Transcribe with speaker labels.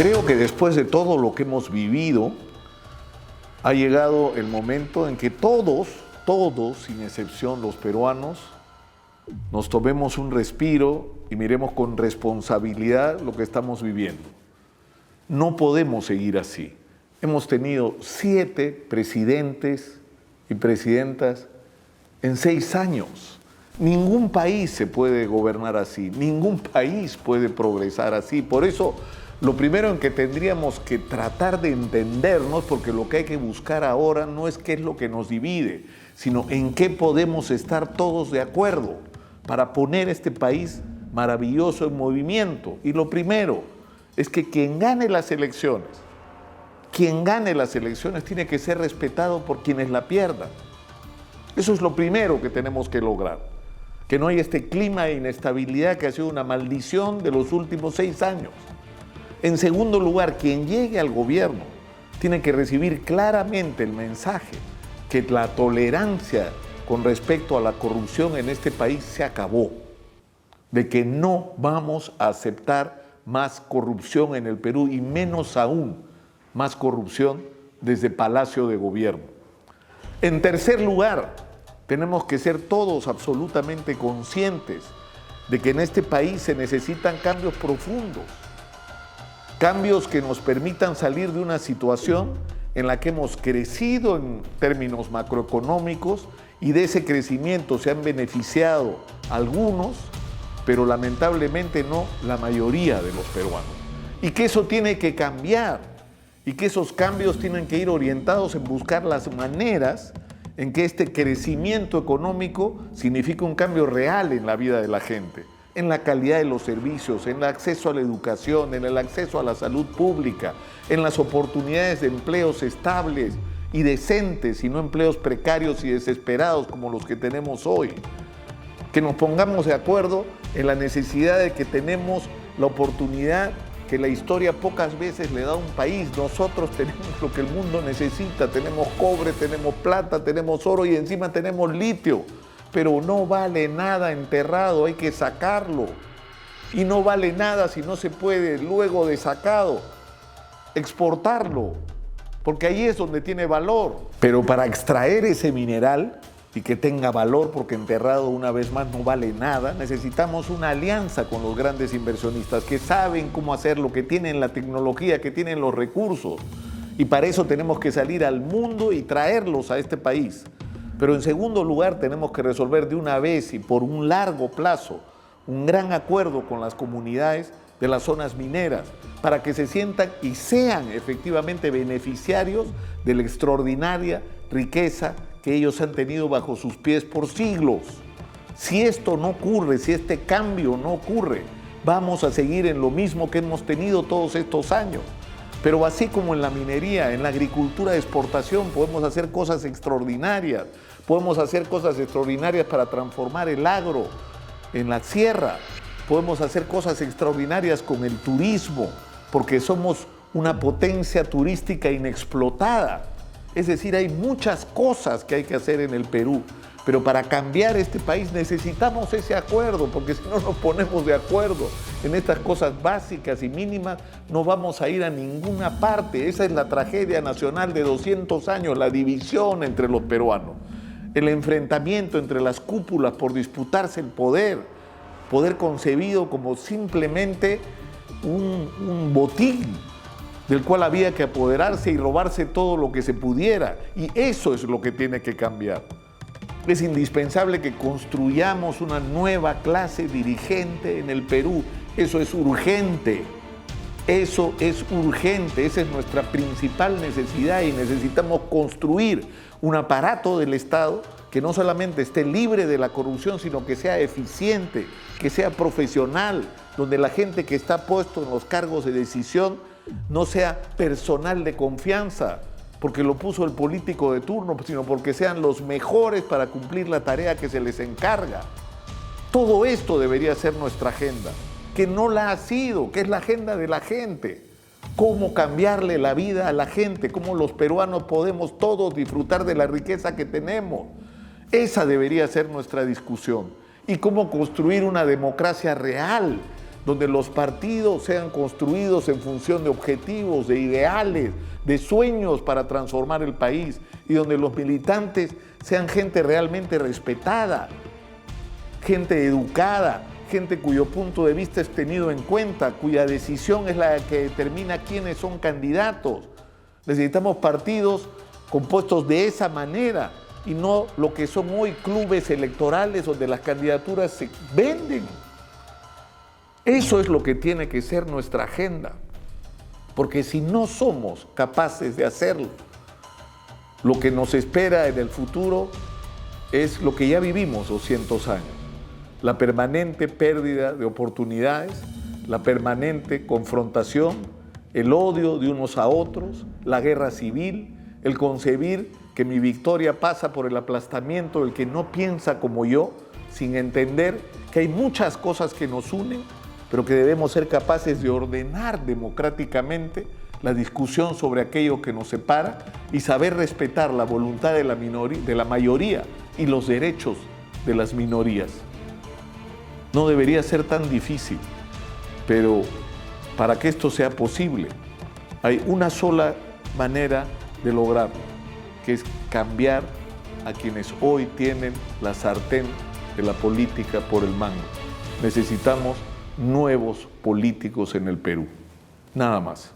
Speaker 1: Creo que después de todo lo que hemos vivido, ha llegado el momento en que todos, sin excepción los peruanos, nos tomemos un respiro y miremos con responsabilidad lo que estamos viviendo. No podemos seguir así. Hemos tenido 7 presidentes y presidentas en 6 años. Ningún país se puede gobernar así, ningún país puede progresar así. Por eso, lo primero en que tendríamos que tratar de entendernos, porque lo que hay que buscar ahora no es qué es lo que nos divide, sino en qué podemos estar todos de acuerdo para poner este país maravilloso en movimiento. Y lo primero es que quien gane las elecciones tiene que ser respetado por quienes la pierdan. Eso es lo primero que tenemos que lograr. Que no haya este clima de inestabilidad que ha sido una maldición de los últimos 6 años. En segundo lugar, quien llegue al gobierno tiene que recibir claramente el mensaje que la tolerancia con respecto a la corrupción en este país se acabó, de que no vamos a aceptar más corrupción en el Perú y menos aún más corrupción desde Palacio de Gobierno. En tercer lugar, tenemos que ser todos absolutamente conscientes de que en este país se necesitan cambios profundos, cambios que nos permitan salir de una situación en la que hemos crecido en términos macroeconómicos y de ese crecimiento se han beneficiado algunos, pero lamentablemente no la mayoría de los peruanos. Y que eso tiene que cambiar y que esos cambios tienen que ir orientados en buscar las maneras en que este crecimiento económico significa un cambio real en la vida de la gente, en la calidad de los servicios, en el acceso a la educación, en el acceso a la salud pública, en las oportunidades de empleos estables y decentes y no empleos precarios y desesperados como los que tenemos hoy. Que nos pongamos de acuerdo en la necesidad de que tenemos la oportunidad que la historia pocas veces le da a un país. Nosotros tenemos lo que el mundo necesita, tenemos cobre, tenemos plata, tenemos oro y encima tenemos litio. Pero no vale nada enterrado, hay que sacarlo. Y no vale nada si no se puede, luego de sacado, exportarlo, porque ahí es donde tiene valor. Pero para extraer ese mineral y que tenga valor, porque enterrado una vez más no vale nada, necesitamos una alianza con los grandes inversionistas que saben cómo hacerlo, que tienen la tecnología, que tienen los recursos. Y para eso tenemos que salir al mundo y traerlos a este país. Pero en segundo lugar tenemos que resolver de una vez y por un largo plazo un gran acuerdo con las comunidades de las zonas mineras para que se sientan y sean efectivamente beneficiarios de la extraordinaria riqueza que ellos han tenido bajo sus pies por siglos. Si esto no ocurre, si este cambio no ocurre, vamos a seguir en lo mismo que hemos tenido todos estos años. Pero así como en la minería, en la agricultura de exportación, podemos hacer cosas extraordinarias. Podemos hacer cosas extraordinarias para transformar el agro en la sierra. Podemos hacer cosas extraordinarias con el turismo, porque somos una potencia turística inexplotada. Es decir, hay muchas cosas que hay que hacer en el Perú, pero para cambiar este país necesitamos ese acuerdo, porque si no nos ponemos de acuerdo en estas cosas básicas y mínimas, no vamos a ir a ninguna parte. Esa es la tragedia nacional de 200 años, la división entre los peruanos, el enfrentamiento entre las cúpulas por disputarse el poder concebido como simplemente un botín del cual había que apoderarse y robarse todo lo que se pudiera. Y eso es lo que tiene que cambiar. Es indispensable que construyamos una nueva clase dirigente en el Perú. Eso es urgente. Eso es urgente. Esa es nuestra principal necesidad y necesitamos construir un aparato del Estado que no solamente esté libre de la corrupción, sino que sea eficiente, que sea profesional, donde la gente que está puesto en los cargos de decisión no sea personal de confianza, porque lo puso el político de turno, sino porque sean los mejores para cumplir la tarea que se les encarga. Todo esto debería ser nuestra agenda, que no la ha sido, que es la agenda de la gente. Cómo cambiarle la vida a la gente, cómo los peruanos podemos todos disfrutar de la riqueza que tenemos. Esa debería ser nuestra discusión. Y cómo construir una democracia real, donde los partidos sean construidos en función de objetivos, de ideales, de sueños para transformar el país, y donde los militantes sean gente realmente respetada, gente educada, gente cuyo punto de vista es tenido en cuenta, cuya decisión es la que determina quiénes son candidatos. Necesitamos partidos compuestos de esa manera y no lo que son hoy clubes electorales donde las candidaturas se venden. Eso es lo que tiene que ser nuestra agenda, porque si no somos capaces de hacerlo, lo que nos espera en el futuro es lo que ya vivimos 200 años. La permanente pérdida de oportunidades, la permanente confrontación, el odio de unos a otros, la guerra civil, el concebir que mi victoria pasa por el aplastamiento del que no piensa como yo, sin entender que hay muchas cosas que nos unen, pero que debemos ser capaces de ordenar democráticamente la discusión sobre aquello que nos separa y saber respetar la voluntad de la mayoría y los derechos de las minorías. No debería ser tan difícil, pero para que esto sea posible, hay una sola manera de lograrlo, que es cambiar a quienes hoy tienen la sartén de la política por el mango. Necesitamos nuevos políticos en el Perú, nada más.